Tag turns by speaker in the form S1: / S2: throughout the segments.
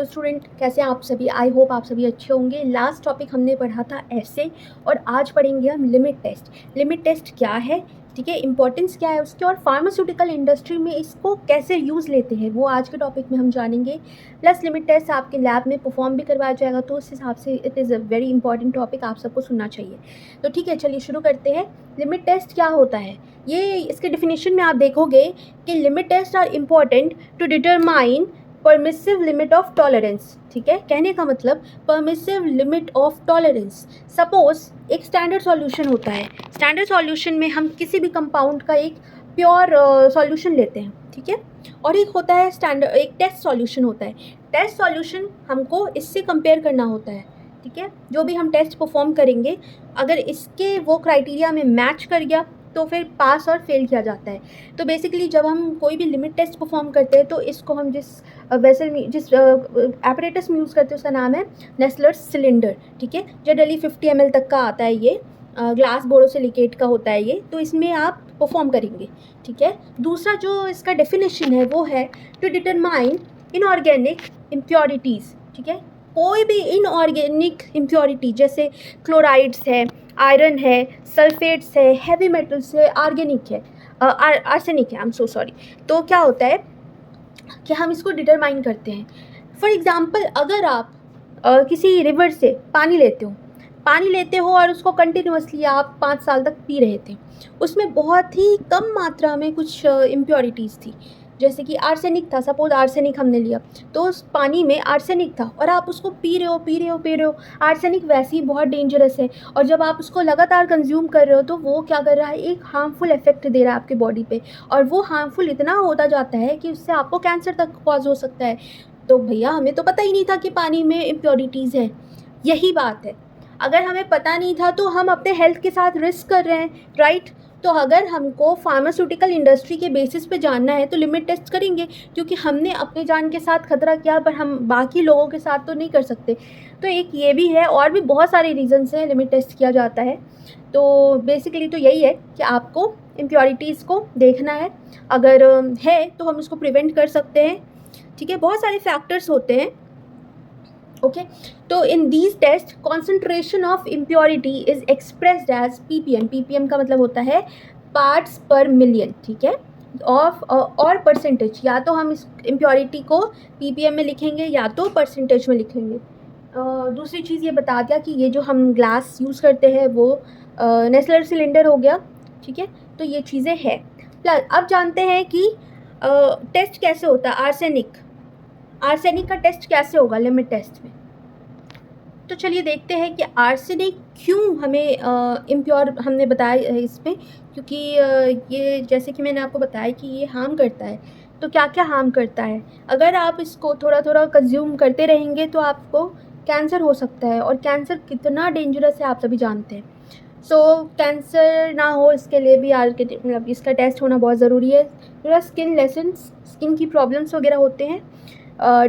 S1: Hello student, कैसे हैं आप सभी। आई होप आप सभी अच्छे होंगे। लास्ट टॉपिक हमने पढ़ा था ऐसे, और आज पढ़ेंगे हम लिमिट टेस्ट। लिमिट टेस्ट क्या है, ठीक है, इंपॉर्टेंस क्या है उसकी, और फार्मास्यूटिकल इंडस्ट्री में इसको कैसे यूज़ लेते हैं वो आज के टॉपिक में हम जानेंगे। प्लस लिमिट टेस्ट आपके लैब में परफॉर्म भी करवाया जाएगा, तो उस हिसाब से it is a very important topic, आप सबको सुनना चाहिए। तो ठीक है, चलिए शुरू करते हैं। लिमिट टेस्ट क्या होता है, ये इसके डिफिनेशन में आप देखोगे कि limit test are important to determine permissive limit of tolerance. ठीक है, कहने का मतलब permissive limit of tolerance. Suppose एक स्टैंडर्ड सॉल्यूशन होता है, स्टैंडर्ड सॉल्यूशन में हम किसी भी कंपाउंड का एक प्योर सॉल्यूशन लेते हैं, ठीक है, और एक होता है स्टैंडर्ड, एक टेस्ट सॉल्यूशन होता है। टेस्ट सॉल्यूशन हमको इससे कंपेयर करना होता है, ठीक है, जो भी हम टेस्ट परफॉर्म करेंगे अगर इसके वो क्राइटेरिया में मैच कर गया तो फिर पास और फेल किया जाता है। तो बेसिकली जब हम कोई भी लिमिट टेस्ट परफॉर्म करते हैं तो इसको हम जिस वेसल में, जिस एपरेटस में यूज़ करते हैं उसका नाम है नेस्लर सिलेंडर। ठीक है, जनरली 50 ml तक का आता है, ये ग्लास बोरोसिलिकेट का होता है ये, तो इसमें आप परफॉर्म करेंगे। ठीक है, दूसरा जो इसका डेफिनेशन है वो है टू डिटरमाइन इनऑर्गेनिक इम्प्योरिटीज़। ठीक है, कोई भी इनऑर्गेनिक इम्प्योरिटी जैसे क्लोराइड्स है, आयरन है, सल्फेट्स है, हैवी मेटल्स है, आर्गेनिक है, आर्सेनिक है, आई एम सो सॉरी। तो क्या होता है कि हम इसको डिटरमाइन करते हैं। फॉर एग्ज़ाम्पल, अगर आप किसी रिवर से पानी लेते हो और उसको कंटिन्यूसली आप 5 साल तक पी रहे थे, उसमें बहुत ही कम मात्रा में कुछ इम्प्योरिटीज़ थी, जैसे कि आर्सेनिक था। सपोज आर्सेनिक हमने लिया, तो उस पानी में आर्सेनिक था और आप उसको पी रहे हो। आर्सेनिक वैसे ही बहुत डेंजरस है, और जब आप उसको लगातार कंज्यूम कर रहे हो तो वो क्या कर रहा है, एक हार्मफुल इफेक्ट दे रहा है आपके बॉडी पे, और वो हार्मफुल इतना होता जाता है कि उससे आपको कैंसर तक कॉज हो सकता है। तो भैया, हमें तो पता ही नहीं था कि पानी में इम्प्योरिटीज़ हैं। यही बात है, अगर हमें पता नहीं था तो हम अपने हेल्थ के साथ रिस्क कर रहे हैं, राइट। तो अगर हमको फार्मास्यूटिकल इंडस्ट्री के बेसिस पे जानना है तो लिमिट टेस्ट करेंगे, क्योंकि हमने अपने जान के साथ खतरा किया, पर हम बाकी लोगों के साथ तो नहीं कर सकते। तो एक ये भी है, और भी बहुत सारे रीज़न्स हैं लिमिट टेस्ट किया जाता है। तो बेसिकली तो यही है कि आपको इम्प्योरिटीज़ को देखना है, अगर है तो हम उसको प्रिवेंट कर सकते हैं। ठीक है, बहुत सारे फैक्टर्स होते हैं। ओके, तो in these test concentration of impurity is expressed as ppm। ppm का मतलब होता है पार्ट्स पर मिलियन। ठीक है, ऑफ और परसेंटेज, या तो हम इस इम्प्योरिटी को ppm में लिखेंगे या तो परसेंटेज में लिखेंगे। दूसरी चीज़ ये बता दिया कि ये जो हम ग्लास यूज़ करते हैं वो नेस्लर सिलेंडर हो गया। ठीक है, तो ये चीज़ें हैं। प्लस अब जानते हैं कि टेस्ट कैसे होता है। आर्सेनिक का टेस्ट कैसे होगा लिमिट टेस्ट में। तो चलिए देखते हैं कि आर्सेनिक क्यों हमें इम्प्योर हमने बताया इसमें, क्योंकि ये जैसे कि मैंने आपको बताया कि ये हार्म करता है। तो क्या क्या हार्म करता है, अगर आप इसको थोड़ा थोड़ा कंज्यूम करते रहेंगे तो आपको कैंसर हो सकता है, और कैंसर कितना डेंजरस है आप सभी जानते हैं। सो कैंसर ना हो इसके लिए भी मतलब इसका टेस्ट होना बहुत ज़रूरी है। थोड़ा स्किन की प्रॉब्लम्स वगैरह होते हैं,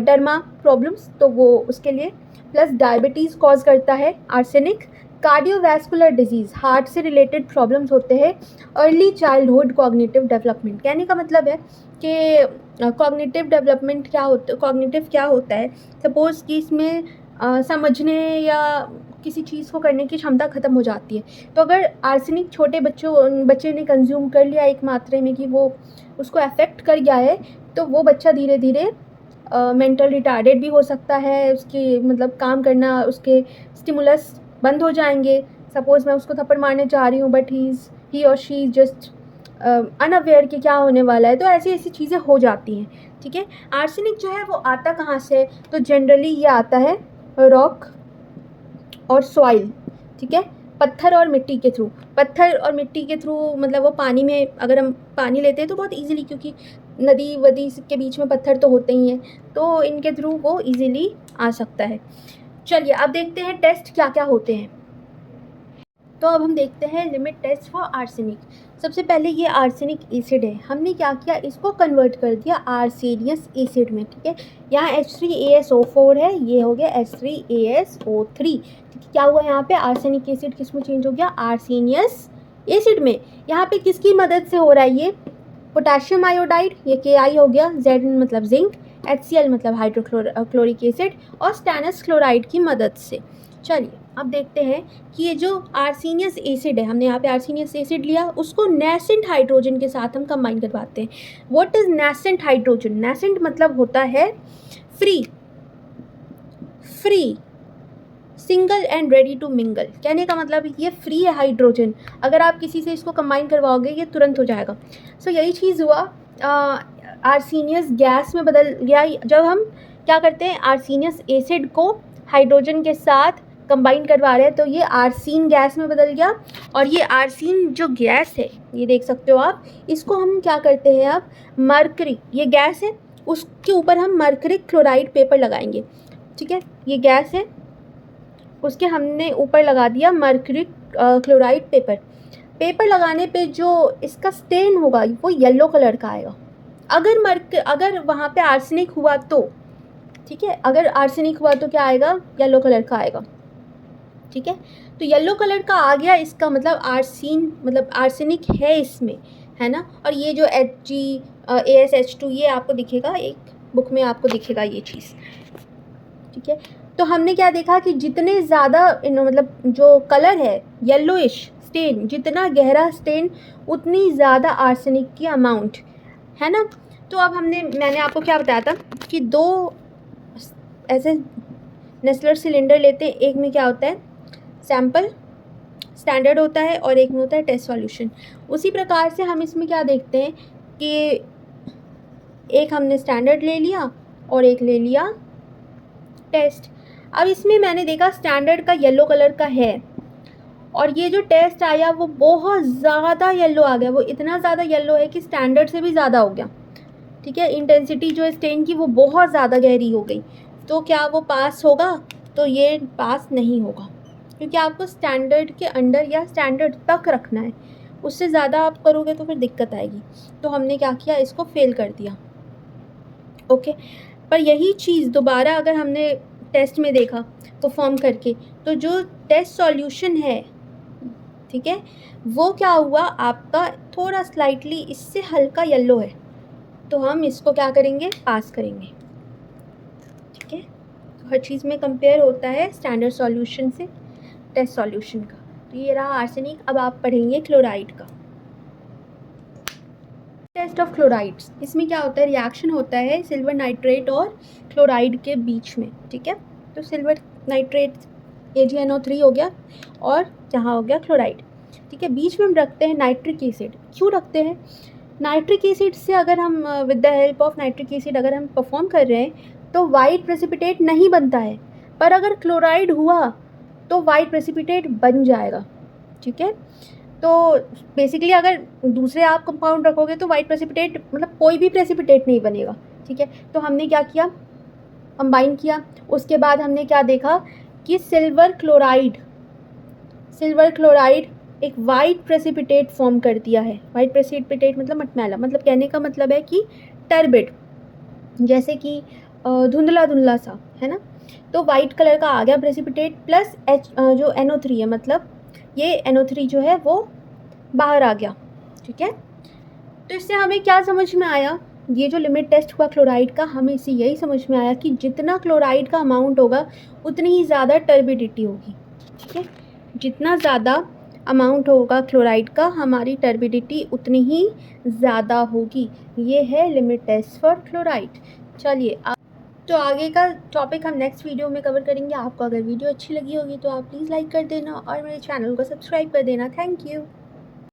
S1: डर्मा प्रॉब्लम्स, तो वो उसके लिए। प्लस डायबिटीज़ कॉज करता है आर्सेनिक। कार्डियोवैस्कुलर डिजीज़, हार्ट से रिलेटेड प्रॉब्लम्स होते हैं। अर्ली चाइल्डहुड कॉग्निटिव डेवलपमेंट, कहने का मतलब है कि कॉग्निटिव डेवलपमेंट क्या होता है। सपोज़ कि इसमें समझने या किसी चीज़ को करने की क्षमता ख़त्म हो जाती है। तो अगर आर्सेनिक छोटे बच्चे ने कंज्यूम कर लिया एक मात्रा में कि वो उसको अफेक्ट कर गया है, तो वो बच्चा धीरे धीरे मेंटल रिटार्डेड भी हो सकता है, उसकी मतलब काम करना, उसके स्टिमुलस बंद हो जाएंगे। सपोज़ मैं उसको थप्पड़ मारने जा रही हूँ, बट ही और शी जस्ट अनअवेयर कि क्या होने वाला है, तो ऐसी ऐसी चीज़ें हो जाती हैं। ठीक है, आर्सेनिक जो है वो आता कहाँ से, तो जनरली ये आता है रॉक और सॉइल। ठीक है, पत्थर और मिट्टी के थ्रू, मतलब वो पानी में, अगर हम पानी लेते हैं तो बहुत इजीली, क्योंकि नदी वदी के बीच में पत्थर तो होते ही हैं, तो इनके थ्रू वो इजीली आ सकता है। चलिए अब देखते हैं टेस्ट क्या क्या होते हैं। तो अब हम देखते हैं लिमिट टेस्ट फॉर आर्सेनिक। सबसे पहले ये आर्सेनिक एसिड है, हमने क्या किया, इसको कन्वर्ट कर दिया आर्सेनियस एसिड में। ठीक है, यहाँ H3ASO4 है, ये हो गया H3ASO3। ठीक है, क्या हुआ यहाँ पे, आर्सेनिक एसिड किस में चेंज हो गया, आर्सेनियस एसिड में। यहाँ पे किसकी मदद से हो रहा है, ये पोटेशियम आयोडाइड, ये KI हो गया, Z मतलब जिंक, HCl मतलब हाइड्रोक्लोरिक एसिड, और स्टेनस क्लोराइड की मदद से। चलिए अब देखते हैं कि ये जो आर्सेनियस एसिड है, हमने यहाँ पे आर्सेनियस एसिड लिया, उसको नेसेंट हाइड्रोजन के साथ हम कंबाइन करवाते हैं। What is nascent hydrogen? Nascent मतलब होता है free, single and ready to mingle. कहने का मतलब ये फ्री है हाइड्रोजन, अगर आप किसी से इसको कंबाइन करवाओगे ये तुरंत हो जाएगा। सो यही चीज़ हुआ, आर्सेनियस गैस में बदल गया। जब हम क्या करते हैं, आर्सेनियस एसिड को हाइड्रोजन के साथ कंबाइन करवा रहे हैं तो ये आर्सीन गैस में बदल गया। और ये आर्सीन जो गैस है, ये देख सकते हो आप, इसको हम क्या करते हैं, अब मरकरी, ये गैस है, उसके ऊपर हम मरकरी क्लोराइड पेपर लगाएंगे। ठीक है, ये गैस है, उसके हमने ऊपर लगा दिया मरकरी क्लोराइड पेपर लगाने पे जो इसका स्टेन होगा वो येलो कलर का आएगा। अगर वहाँ पे आर्सेनिक हुआ तो, ठीक है, अगर आर्सेनिक हुआ तो क्या आएगा, येलो कलर का आएगा। ठीक है, तो येलो कलर का आ गया, इसका मतलब आर्सेनिक है इसमें, है ना। और ये जो AsH2 ये आपको दिखेगा, एक बुक में आपको दिखेगा ये चीज़। ठीक है, तो हमने क्या देखा कि जितने ज़्यादा मतलब जो कलर है येलोइश स्टेन, जितना गहरा स्टेन उतनी ज़्यादा आर्सेनिक की अमाउंट, है ना। तो अब मैंने आपको क्या बताया था कि 2 ऐसे नेस्लर सिलेंडर लेते हैं, एक में क्या होता है सैंपल स्टैंडर्ड होता है और एक में होता है टेस्ट सॉल्यूशन। उसी प्रकार से हम इसमें क्या देखते हैं कि एक हमने स्टैंडर्ड ले लिया और एक ले लिया टेस्ट। अब इसमें मैंने देखा स्टैंडर्ड का येलो कलर का है और ये जो टेस्ट आया वो बहुत ज़्यादा येलो आ गया, वो इतना ज़्यादा येलो है कि स्टैंडर्ड से भी ज़्यादा हो गया। ठीक है, इंटेंसिटी जो स्टेन की वो बहुत ज़्यादा गहरी हो गई। तो क्या वो पास होगा? तो ये पास नहीं होगा, क्योंकि आपको स्टैंडर्ड के अंडर या स्टैंडर्ड तक रखना है, उससे ज़्यादा आप करोगे तो फिर दिक्कत आएगी। तो हमने क्या किया, इसको फेल कर दिया। ओके, पर यही चीज़ दोबारा अगर हमने टेस्ट में देखा परफॉर्म करके, तो जो टेस्ट सॉल्यूशन है, ठीक है, वो क्या हुआ आपका, थोड़ा स्लाइटली इससे हल्का येलो है, तो हम इसको क्या करेंगे, पास करेंगे। ठीक है, तो हर चीज़ में कंपेयर होता है स्टैंडर्ड सॉल्यूशन से टेस्ट सॉल्यूशन का। तो ये रहा आर्सेनिक। अब आप पढ़ेंगे क्लोराइड का। टेस्ट ऑफ क्लोराइड्स, इसमें क्या होता है, रिएक्शन होता है सिल्वर नाइट्रेट और क्लोराइड के बीच में। ठीक है, तो सिल्वर नाइट्रेट AgNO3 हो गया और यहाँ हो गया क्लोराइड। ठीक है, बीच में हम रखते हैं नाइट्रिक एसिड। क्यों रखते हैं? नाइट्रिक एसिड से अगर हम with the help of nitric acid अगर हम परफॉर्म कर रहे हैं तो वाइट प्रेसिपिटेट नहीं बनता है, पर अगर क्लोराइड हुआ तो वाइट प्रेसिपिटेट बन जाएगा। ठीक है, तो बेसिकली अगर दूसरे आप कंपाउंड रखोगे तो वाइट प्रेसिपिटेट मतलब कोई भी प्रेसिपिटेट नहीं बनेगा। ठीक है, तो हमने क्या किया, कंबाइन किया। उसके बाद हमने क्या देखा कि सिल्वर क्लोराइड एक वाइट प्रेसिपिटेट फॉर्म कर दिया है। वाइट प्रेसिपिटेट मतलब मटमैला, मतलब कहने का मतलब है कि टर्बिड, जैसे कि धुंधला सा, है ना। तो वाइट कलर का आ गया प्रेसिपिटेट, प्लस जो NO3 है, मतलब ये NO3 जो है वो बाहर आ गया। ठीक है, तो इससे हमें क्या समझ में आया, ये जो लिमिट टेस्ट हुआ क्लोराइड का, हमें इससे यही समझ में आया कि जितना क्लोराइड का अमाउंट होगा उतनी ही ज़्यादा टर्बिडिटी होगी। ठीक है, जितना ज़्यादा अमाउंट होगा क्लोराइड का, हमारी टर्बिडिटी उतनी ही ज़्यादा होगी। ये है लिमिट टेस्ट फॉर क्लोराइड। चलिए, तो आगे का टॉपिक हम नेक्स्ट वीडियो में कवर करेंगे। आपको अगर वीडियो अच्छी लगी होगी तो आप प्लीज़ लाइक कर देना और मेरे चैनल को सब्सक्राइब कर देना। Thank you.